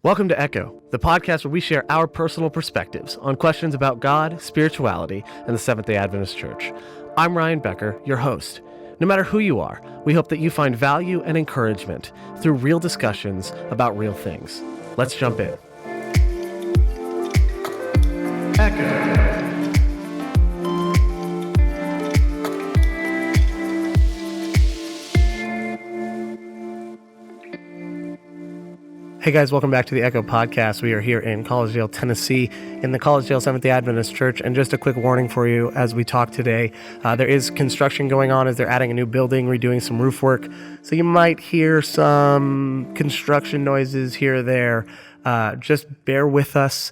Welcome to Echo, the podcast where we share our personal perspectives on questions about God, spirituality, and the Seventh-day Adventist Church. I'm Ryan Becker, your host. No matter who you are, we hope that you find value and encouragement through real discussions about real things. Let's jump in. Echo. Hey guys, welcome back to the Echo Podcast. We are here in Collegedale, Tennessee, in the Collegedale Seventh-day Adventist Church. And just a quick warning for you as we talk today, there is construction going on as they're adding a new building, redoing some roof work. So you might hear some construction noises here or there. Just bear with us.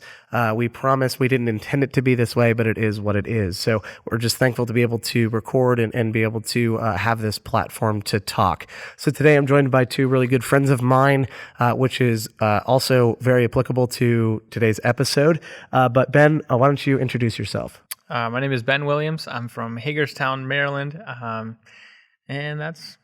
We promise we didn't intend it to be this way, but it is what it is. So we're just thankful to be able to record and be able to have this platform to talk. So today I'm joined by two really good friends of mine, which is also very applicable to today's episode. But Ben, why don't you introduce yourself? My name is Ben Williams. I'm from Hagerstown, Maryland. And that's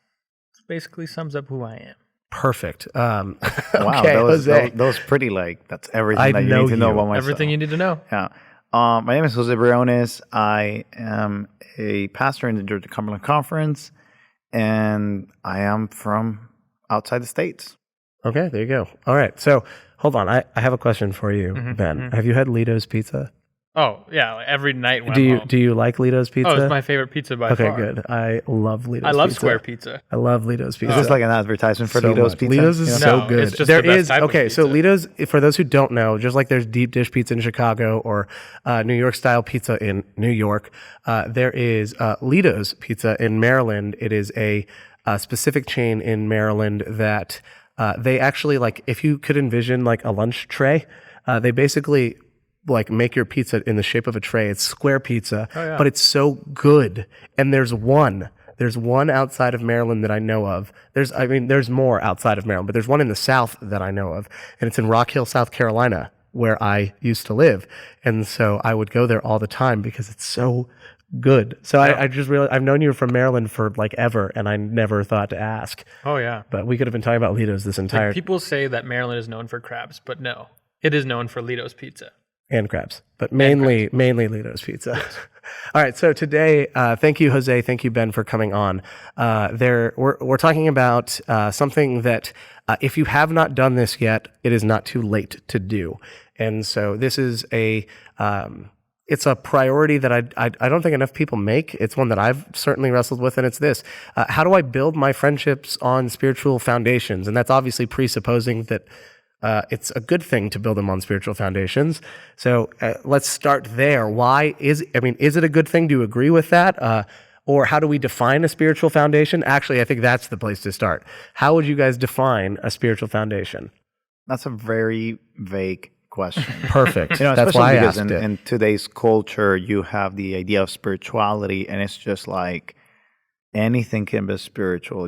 basically sums up who I am. Perfect. Wow, okay, that Jose. was pretty that's everything that you need to know about myself. Everything you need to know. Yeah. My name is Jose Briones. I am a pastor in the Georgia Cumberland Conference, and I am from outside the States. Okay, there you go. All right, so hold on. I have a question for you, Ben. Have you had Lito's Pizza? Oh, yeah, every night when I'm home. Do you like Lito's Pizza? Oh, it's my favorite pizza by far. Okay, good. I love Lito's Pizza. I love square pizza. I love Lito's Pizza. Is this like an advertisement for Lito's Pizza? Lito's is so good. It's just the best type of pizza. So Lito's, for those who don't know, just like there's deep dish pizza in Chicago or New York style pizza in New York, there is Lito's Pizza in Maryland. It is a specific chain in Maryland that they actually, like, if you could envision like a lunch tray, they basically like make your pizza in the shape of a tray. It's square pizza, but it's so good. And there's one outside of Maryland that I know of. There's more outside of Maryland, but there's one in the South that I know of. And it's in Rock Hill, South Carolina, where I used to live. And so I would go there all the time because it's so good. So I just realized I've known you from Maryland for like ever, and I never thought to ask. Oh, yeah. But we could have been talking about Lito's this entire... People say that Maryland is known for crabs, but no. It is known for Lito's Pizza. And crabs, but mainly Lito's Pizza. All right, so today, thank you, Jose, thank you, Ben, for coming on. We're talking about something that, if you have not done this yet, it is not too late to do. And so this is it's a priority that I don't think enough people make. It's one that I've certainly wrestled with, and it's this. How do I build my friendships on spiritual foundations? And that's obviously presupposing that it's a good thing to build them on spiritual foundations. So let's start there. Is it a good thing? Do you agree with that? Or how do we define a spiritual foundation? Actually, I think that's the place to start. How would you guys define a spiritual foundation? That's a very vague question. Perfect. That's why I asked it. In today's culture, you have the idea of spirituality, and it's just like anything can be spiritual,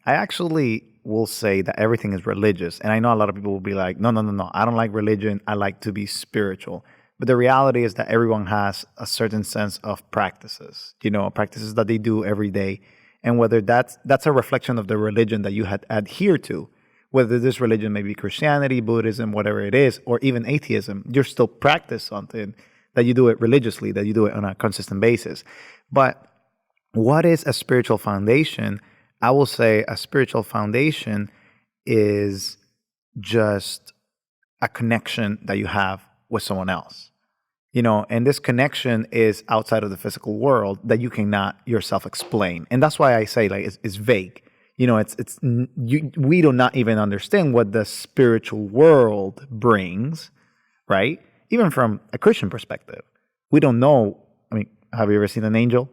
I actually will say that everything is religious. And I know a lot of people will be like, no, I don't like religion. I like to be spiritual. But the reality is that everyone has a certain sense of practices, practices that they do every day. And whether that's a reflection of the religion that you had adhered to, whether this religion may be Christianity, Buddhism, whatever it is, or even atheism, you're still practice something that you do it religiously, that you do it on a consistent basis. But what is a spiritual foundation? I will say a spiritual foundation is just a connection that you have with someone else, and this connection is outside of the physical world that you cannot yourself explain. And that's why I say it's vague. We do not even understand what the spiritual world brings, right? Even from a Christian perspective, we don't know. Have you ever seen an angel?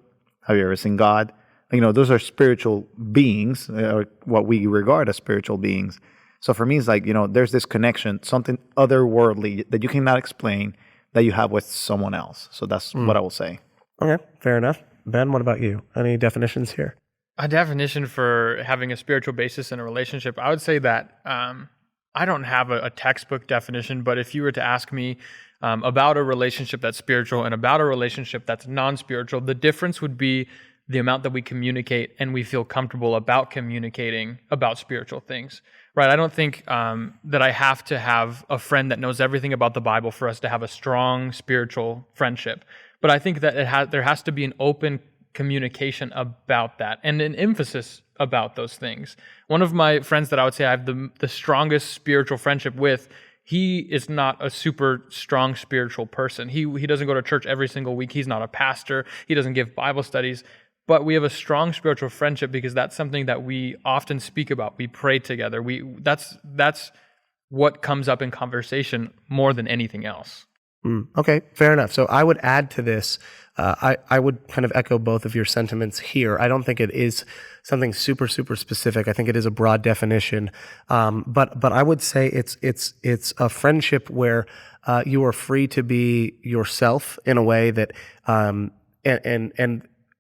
Have you ever seen God? Those are spiritual beings, or what we regard as spiritual beings. So for me, it's like, there's this connection, something otherworldly that you cannot explain that you have with someone else. So that's what I will say. Okay, fair enough. Ben, what about you? Any definitions here? A definition for having a spiritual basis in a relationship, I would say that I don't have a textbook definition, but if you were to ask me about a relationship that's spiritual and about a relationship that's non-spiritual, the difference would be the amount that we communicate and we feel comfortable about communicating about spiritual things, right? I don't think that I have to have a friend that knows everything about the Bible for us to have a strong spiritual friendship. But I think that there has to be an open communication about that and an emphasis about those things. One of my friends that I would say I have the strongest spiritual friendship with, he is not a super strong spiritual person. He doesn't go to church every single week. He's not a pastor. He doesn't give Bible studies. But we have a strong spiritual friendship because that's something that we often speak about. We pray together. That's what comes up in conversation more than anything else. Okay, fair enough. So I would add to this, I would kind of echo both of your sentiments here. I don't think it is something super, super specific. I think it is a broad definition. But I would say it's a friendship where you are free to be yourself in a way that, and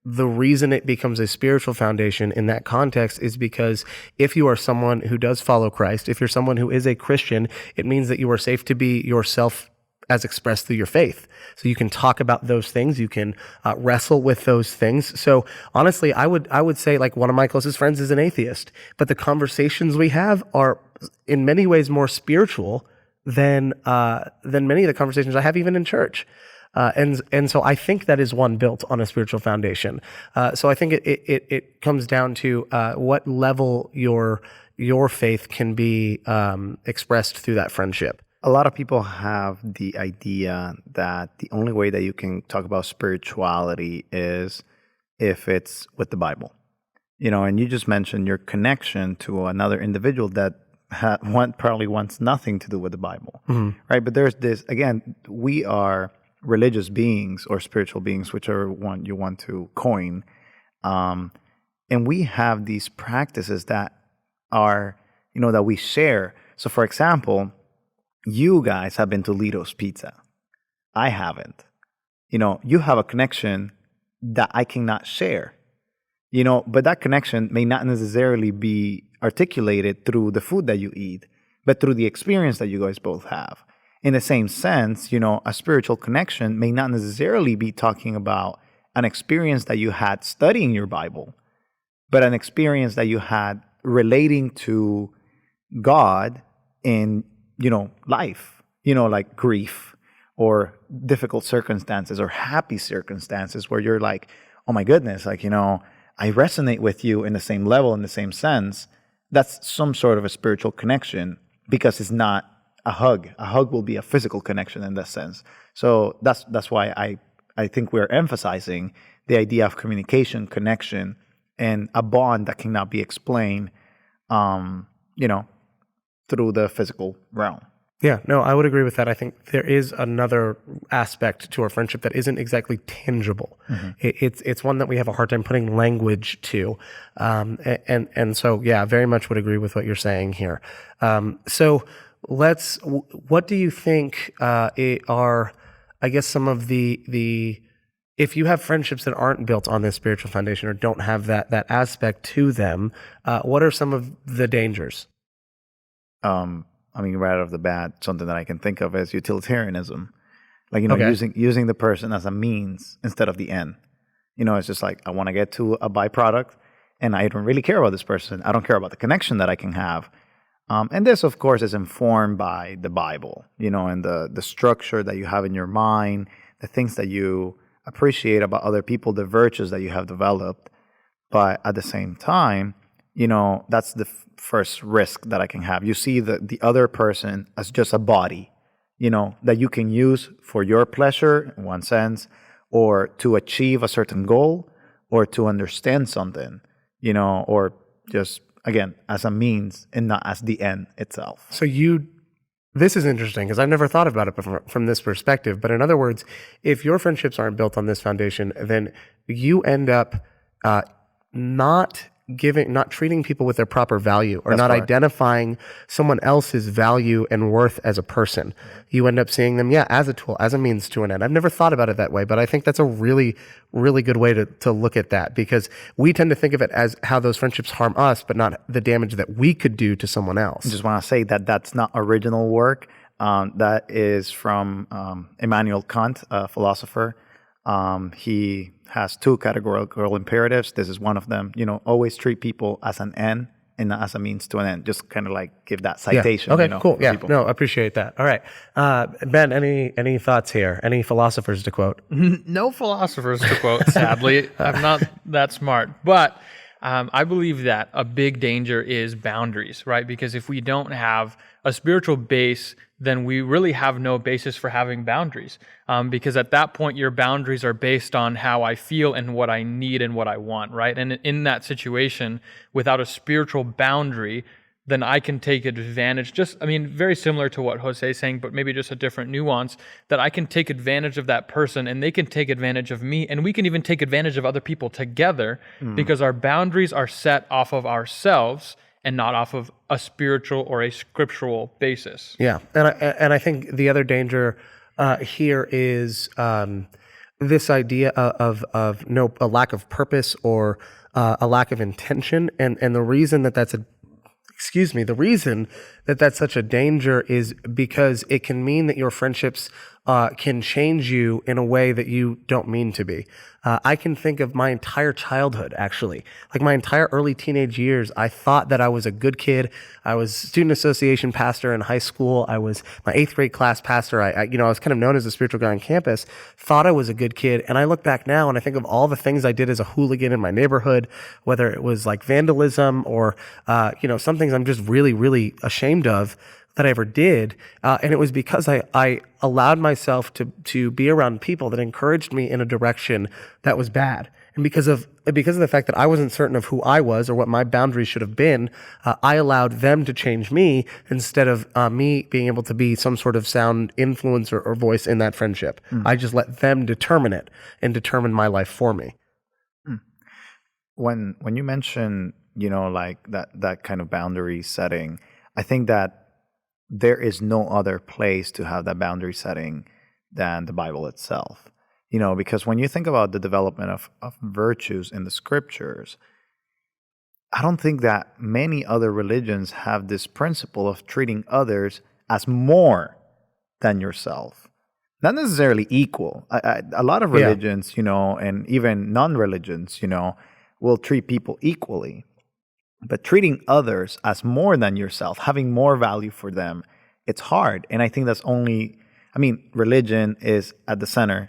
the reason it becomes a spiritual foundation in that context is because if you are someone who does follow Christ, if you're someone who is a Christian, it means that you are safe to be yourself as expressed through your faith. So you can talk about those things, you can wrestle with those things. So honestly, I would say, like, one of my closest friends is an atheist, but the conversations we have are in many ways more spiritual than many of the conversations I have even in church. And so I think that is one built on a spiritual foundation. So I think it comes down to what level your faith can be expressed through that friendship. A lot of people have the idea that the only way that you can talk about spirituality is if it's with the Bible. And you just mentioned your connection to another individual that probably wants nothing to do with the Bible, right? But there's this, again, we are religious beings or spiritual beings, whichever one you want to coin. And we have these practices that are, that we share. So for example, you guys have been to Lito's Pizza. I haven't. You have a connection that I cannot share. But that connection may not necessarily be articulated through the food that you eat, but through the experience that you guys both have. In the same sense, a spiritual connection may not necessarily be talking about an experience that you had studying your Bible, but an experience that you had relating to God in, life, like grief or difficult circumstances or happy circumstances where you're like, oh my goodness, like, I resonate with you in the same level, in the same sense. That's some sort of a spiritual connection because it's not a hug. A hug will be a physical connection in that sense. So that's why I think we're emphasizing the idea of communication, connection, and a bond that cannot be explained, through the physical realm. Yeah, no, I would agree with that. I think there is another aspect to our friendship that isn't exactly tangible. It's one that we have a hard time putting language to. And so, yeah, very much would agree with what you're saying here. So what do you think are, I guess, some of the if you have friendships that aren't built on this spiritual foundation or don't have that aspect to them, what are some of the dangers? Right out of the bat, something that I can think of is utilitarianism. Like, Okay. using the person as a means instead of the end. It's just like, I want to get to a byproduct and I don't really care about this person. I don't care about the connection that I can have. And this, of course, is informed by the Bible, and the structure that you have in your mind, the things that you appreciate about other people, the virtues that you have developed. But at the same time, that's the first risk that I can have. You see the other person as just a body, that you can use for your pleasure in one sense, or to achieve a certain goal, or to understand something, or just, again, as a means and not as the end itself. So this is interesting because I've never thought about it from this perspective. But in other words, if your friendships aren't built on this foundation, then you end up not treating people with their proper value, or That's not correct. Identifying someone else's value and worth as a person. You end up seeing them, as a tool, as a means to an end. I've never thought about it that way, but I think that's a really, really good way to look at that, because we tend to think of it as how those friendships harm us, but not the damage that we could do to someone else. I just want to say that that's not original work. That is from Immanuel Kant, a philosopher. He has 2 categorical imperatives. This is one of them. Always treat people as an end and not as a means to an end. Just kind of like give that citation. Okay, cool. for Yeah, people. no, appreciate that. All right. Ben, any thoughts here? Any philosophers to quote? No philosophers to quote, sadly. I'm not that smart. But I believe that a big danger is boundaries, right? Because if we don't have a spiritual base, then we really have no basis for having boundaries. Because at that point, your boundaries are based on how I feel and what I need and what I want, right? And in that situation, without a spiritual boundary, then I can take advantage, very similar to what Jose is saying, but maybe just a different nuance, that I can take advantage of that person and they can take advantage of me, and we can even take advantage of other people together because our boundaries are set off of ourselves and not off of a spiritual or a scriptural basis. Yeah, and I think the other danger here is this idea of a lack of purpose or a lack of intention, and the reason that's such a danger is because it can mean that your friendships can change you in a way that you don't mean to be. I can think of my entire childhood, actually. Like my entire early teenage years, I thought that I was a good kid. I was student association pastor in high school. I was my 8th grade class pastor. I was kind of known as a spiritual guy on campus, thought I was a good kid. And I look back now and I think of all the things I did as a hooligan in my neighborhood, whether it was like vandalism or, some things I'm just really, really ashamed of that I ever did. And it was because I allowed myself to be around people that encouraged me in a direction that was bad. And because of the fact that I wasn't certain of who I was or what my boundaries should have been, I allowed them to change me instead of me being able to be some sort of sound influence or voice in that friendship. I just let them determine it and determine my life for me. When you mention, like that kind of boundary setting, I think that there is no other place to have that boundary setting than the Bible itself. Because when you think about the development of virtues in the scriptures, I don't think that many other religions have this principle of treating others as more than yourself. Not necessarily equal. A lot of religions, and even non-religions, will treat people equally. But treating others as more than yourself, having more value for them, it's hard. And I think that's religion is at the center,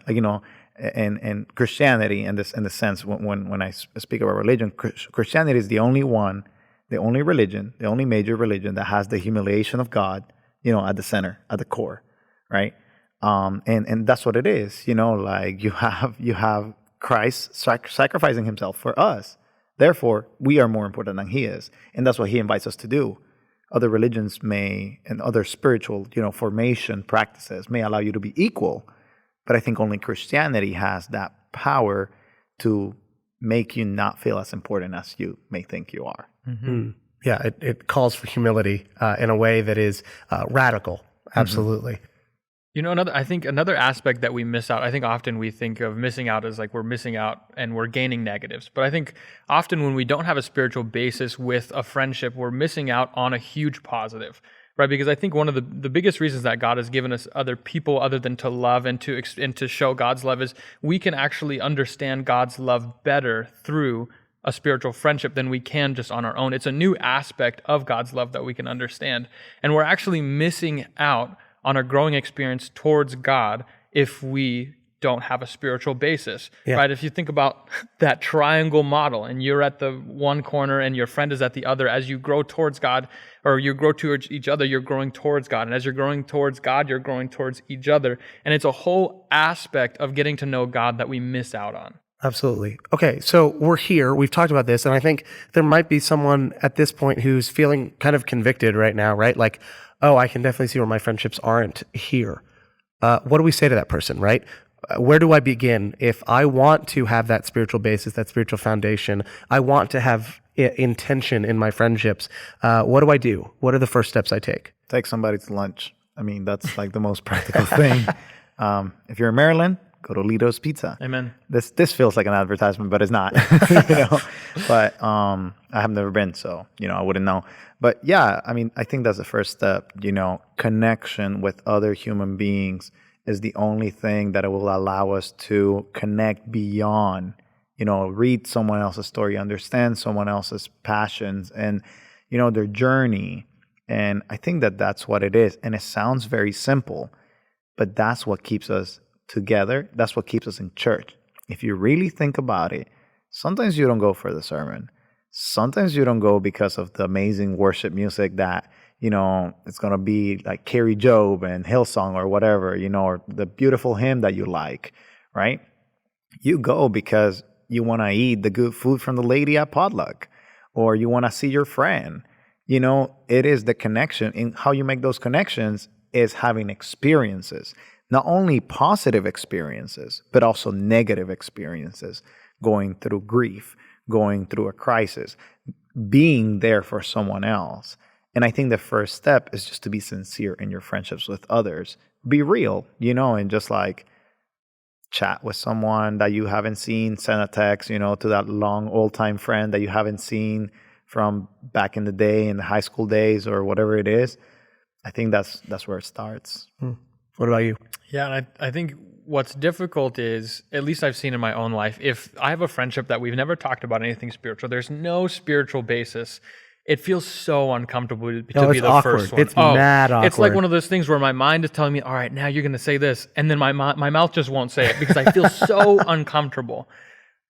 and Christianity in the sense when I speak about religion, Christianity is the only religion, the only major religion that has the humiliation of God, at the center, at the core, right? And that's what it is, like you have Christ sacrificing himself for us. Therefore, we are more important than he is. And that's what he invites us to do. Other religions and other spiritual, formation practices may allow you to be equal. But I think only Christianity has that power to make you not feel as important as you may think you are. Mm-hmm. Yeah, it calls for humility in a way that is radical. Absolutely. Mm-hmm. I think another aspect that we miss out, I think often we think of missing out as like we're missing out and we're gaining negatives. But I think often when we don't have a spiritual basis with a friendship, we're missing out on a huge positive, right? Because I think one of the biggest reasons that God has given us other people other than to love and to show God's love is we can actually understand God's love better through a spiritual friendship than we can just on our own. It's a new aspect of God's love that we can understand. And we're actually missing out on a growing experience towards God if we don't have a spiritual basis, right? If you think about that triangle model and you're at the one corner and your friend is at the other, as you grow towards God or you grow towards each other, you're growing towards God. And as you're growing towards God, you're growing towards each other. And it's a whole aspect of getting to know God that we miss out on. Absolutely. Okay, so we're here. We've talked about this, and I think there might be someone at this point who's feeling kind of convicted right now, right? Like, oh, I can definitely see where my friendships aren't here. What do we say to that person, right? Where do I begin? If I want to have that spiritual basis, that spiritual foundation, I want to have intention in my friendships, what do I do? What are the first steps I take? Take somebody to lunch. That's like the most practical thing. If you're in Maryland, go to Lito's Pizza. Amen. This feels like an advertisement, but it's not. But I have never been, so I wouldn't know. But yeah, I think that's the first step. Connection with other human beings is the only thing that will allow us to connect beyond, read someone else's story, understand someone else's passions and, their journey. And I think that that's what it is. And it sounds very simple, but that's what keeps us together. That's what keeps us in church. If you really think about it, sometimes you don't go for the sermon. Sometimes you don't go because of the amazing worship music that, it's going to be like Carrie Job and Hillsong or whatever, or the beautiful hymn that you like, right? You go because you want to eat the good food from the lady at potluck, or you want to see your friend. It is the connection. And how you make those connections is having experiences, not only positive experiences, but also negative experiences, going through grief, going through a crisis, being there for someone else. And I think the first step is just to be sincere in your friendships with others. Be real, and just like chat with someone that you haven't seen, send a text, to that long old-time friend that you haven't seen from back in the day, in the high school days or whatever it is. I think that's where it starts. What about you? Yeah, and I think what's difficult is, at least I've seen in my own life, if I have a friendship that we've never talked about anything spiritual, there's no spiritual basis, it feels so uncomfortable to be the awkward. first one. It's mad awkward. It's like one of those things where my mind is telling me, all right, now you're going to say this, and then my mouth just won't say it because I feel so uncomfortable.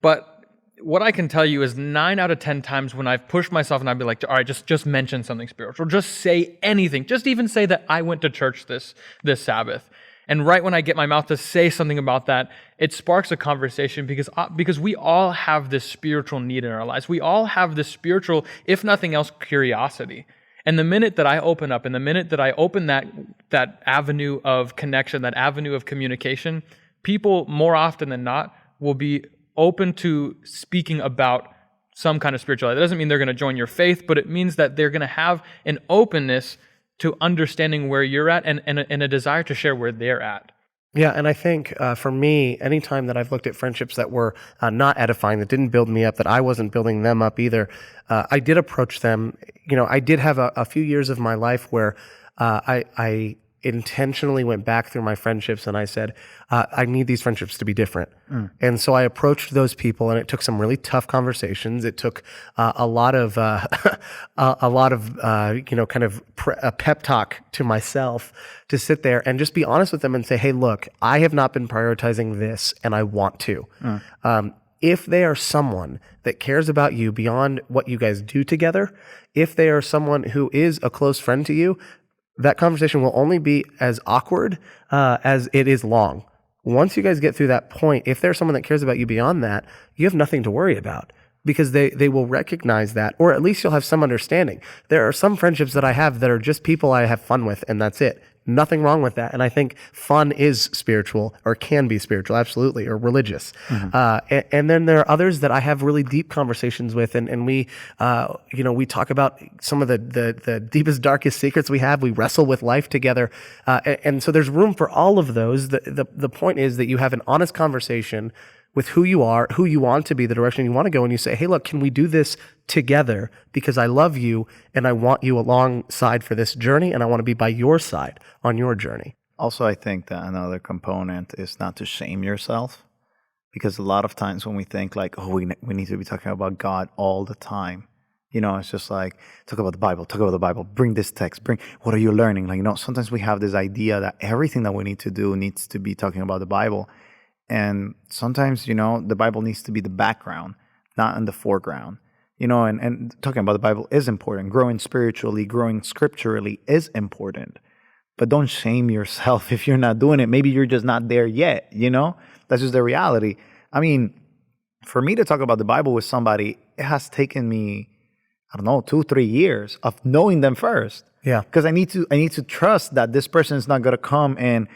But what I can tell you is 9 out of 10 times when I've pushed myself and I'd be like, all right, just mention something spiritual. Just say anything. Just even say that I went to church this Sabbath. And right when I get my mouth to say something about that, it sparks a conversation because we all have this spiritual need in our lives. We all have this spiritual, if nothing else, curiosity. And the minute that I open up and the minute that I open that avenue of connection, that avenue of communication, people more often than not will be open to speaking about some kind of spirituality. That doesn't mean they're going to join your faith, but it means that they're going to have an openness to understanding where you're at and a desire to share where they're at. Yeah, and I think for me, anytime that I've looked at friendships that were not edifying, that didn't build me up, that I wasn't building them up either, I did approach them. I did have a few years of my life where I intentionally went back through my friendships and I said, I need these friendships to be different. And so I approached those people, and it took some really tough conversations. It took a lot of kind of a pep talk to myself to sit there and just be honest with them and say, hey, look, I have not been prioritizing this and I want to. If they are someone that cares about you beyond what you guys do together, if they are someone who is a close friend to you, that conversation will only be as awkward as it is long. Once you guys get through that point, if there's someone that cares about you beyond that, you have nothing to worry about because they will recognize that, or at least you'll have some understanding. There are some friendships that I have that are just people I have fun with, and that's it. Nothing wrong with that. And I think fun is spiritual, or can be spiritual, absolutely, or religious. And then there are others that I have really deep conversations with, and we talk about some of the deepest, darkest secrets we have. We wrestle with life together. And so there's room for all of those. The point is that you have an honest conversation with who you are, who you want to be, the direction you want to go, and you say, hey, look, can we do this together because I love you and I want you alongside for this journey and I want to be by your side on your journey. Also, I think that another component is not to shame yourself, because a lot of times when we think like, oh, we need to be talking about God all the time, it's just like, talk about the Bible, bring this text, what are you learning? Sometimes we have this idea that everything that we need to do needs to be talking about the Bible. And sometimes, the Bible needs to be the background, not in the foreground. And talking about the Bible is important. Growing spiritually, growing scripturally is important. But don't shame yourself if you're not doing it. Maybe you're just not there yet, That's just the reality. I mean, for me to talk about the Bible with somebody, it has taken me, 2-3 years of knowing them first. Yeah. Because I need to trust that this person is not going to come and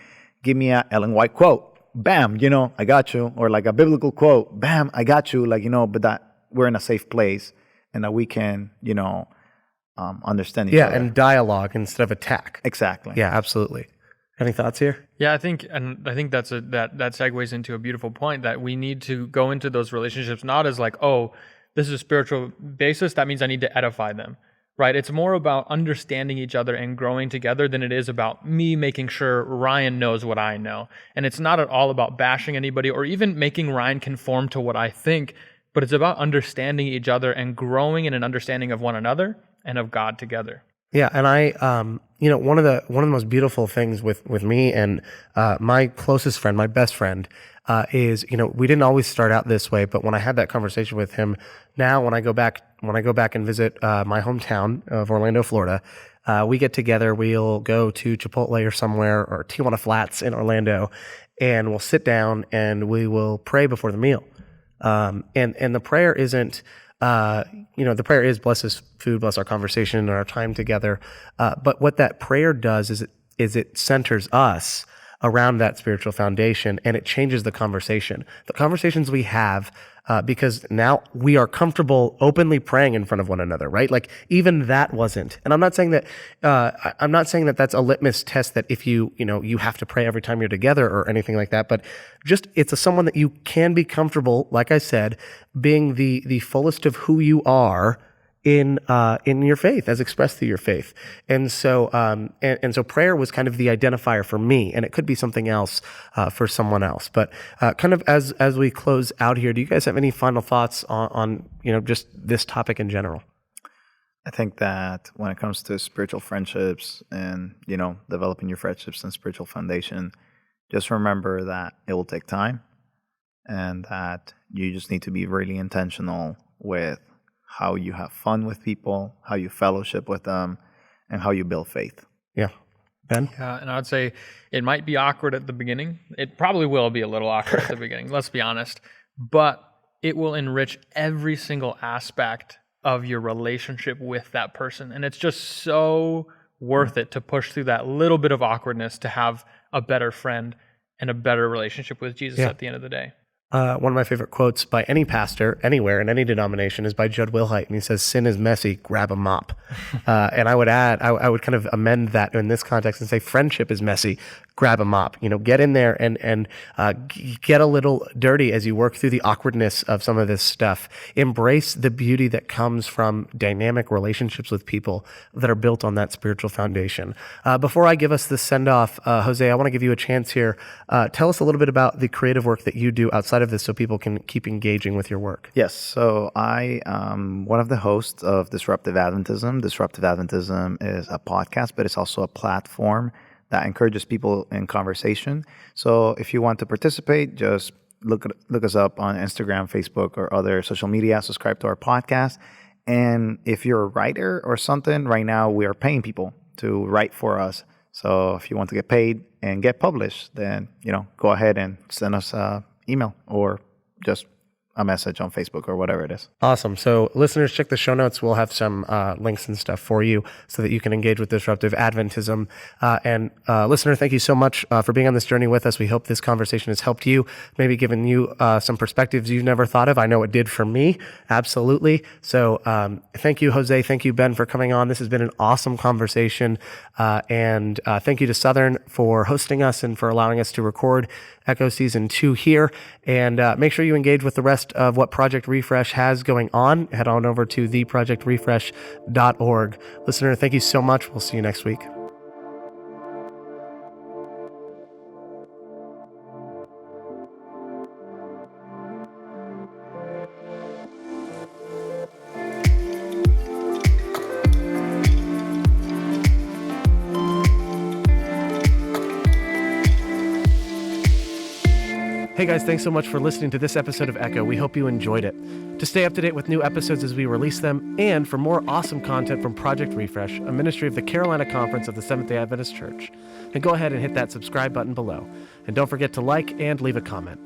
give me a Ellen White quote. Bam, I got you. Or like a biblical quote. Bam, I got you. But that we're in a safe place and that we can, understand each other. Yeah, and dialogue instead of attack. Exactly. Yeah, absolutely. Any thoughts here? Yeah, I think that segues into a beautiful point, that we need to go into those relationships not as like, oh, this is a spiritual basis, that means I need to edify them. right? It's more about understanding each other and growing together than it is about me making sure Ryan knows what I know. And it's not at all about bashing anybody or even making Ryan conform to what I think, but it's about understanding each other and growing in an understanding of one another and of God together. Yeah, and one of the most beautiful things with me and my closest friend, my best friend, is we didn't always start out this way, but when I had that conversation with him, now when I go back and visit my hometown of Orlando, Florida, we get together. We'll go to Chipotle or somewhere or Tijuana Flats in Orlando, and we'll sit down and we will pray before the meal. And the prayer isn't. The prayer is bless this food, bless our conversation and our time together. But what that prayer does is it centers us around that spiritual foundation, and it changes the conversation. The conversations we have, because now we are comfortable openly praying in front of one another, right? Like even that wasn't. And I'm not saying that that's a litmus test that if you have to pray every time you're together or anything like that, but just it's someone that you can be comfortable, like I said, being the fullest of who you are in your faith, as expressed through your faith. And so so prayer was kind of the identifier for me, and it could be something else for someone else. But kind of as we close out here, do you guys have any final thoughts on just this topic in general? I think that when it comes to spiritual friendships and, developing your friendships and spiritual foundation, just remember that it will take time and that you just need to be really intentional with how you have fun with people, how you fellowship with them, and how you build faith. Yeah. Ben? Yeah, and I would say it might be awkward at the beginning. It probably will be a little awkward at the beginning, let's be honest. But it will enrich every single aspect of your relationship with that person. And it's just so worth it to push through that little bit of awkwardness to have a better friend and a better relationship with Jesus at the end of the day. One of my favorite quotes by any pastor anywhere in any denomination is by Judd Wilhite, and he says, "Sin is messy, grab a mop." And I would add, I would kind of amend that in this context and say, friendship is messy, grab a mop. Get in there and get a little dirty as you work through the awkwardness of some of this stuff. Embrace the beauty that comes from dynamic relationships with people that are built on that spiritual foundation. Before I give us the send-off, Jose, I want to give you a chance here. Tell us a little bit about the creative work that you do outside of this so people can keep engaging with your work. Yes, so I am one of the hosts of Disruptive Adventism. Disruptive Adventism is a podcast, but it's also a platform that encourages people in conversation. So if you want to participate, just look us up on Instagram, Facebook, or other social media. Subscribe to our podcast. And if you're a writer or something, right now we are paying people to write for us. So if you want to get paid and get published, then go ahead and send us an email or just a message on Facebook or whatever it is. Awesome. So listeners, check the show notes. We'll have some links and stuff for you so that you can engage with Disruptive Adventism. And listener, thank you so much for being on this journey with us. We hope this conversation has helped you, maybe given you some perspectives you've never thought of. I know it did for me. Absolutely. So thank you, Jose. Thank you, Ben, for coming on. This has been an awesome conversation. And thank you to Southern for hosting us and for allowing us to record Echo Season 2 here. And make sure you engage with the rest of what Project Refresh has going on. Head on over to theprojectrefresh.org. Listener, thank you so much. We'll see you next week. Hey guys, thanks so much for listening to this episode of Echo. We hope you enjoyed it. To stay up to date with new episodes as we release them, and for more awesome content from Project Refresh, a ministry of the Carolina Conference of the Seventh-day Adventist Church, then go ahead and hit that subscribe button below. And don't forget to like and leave a comment.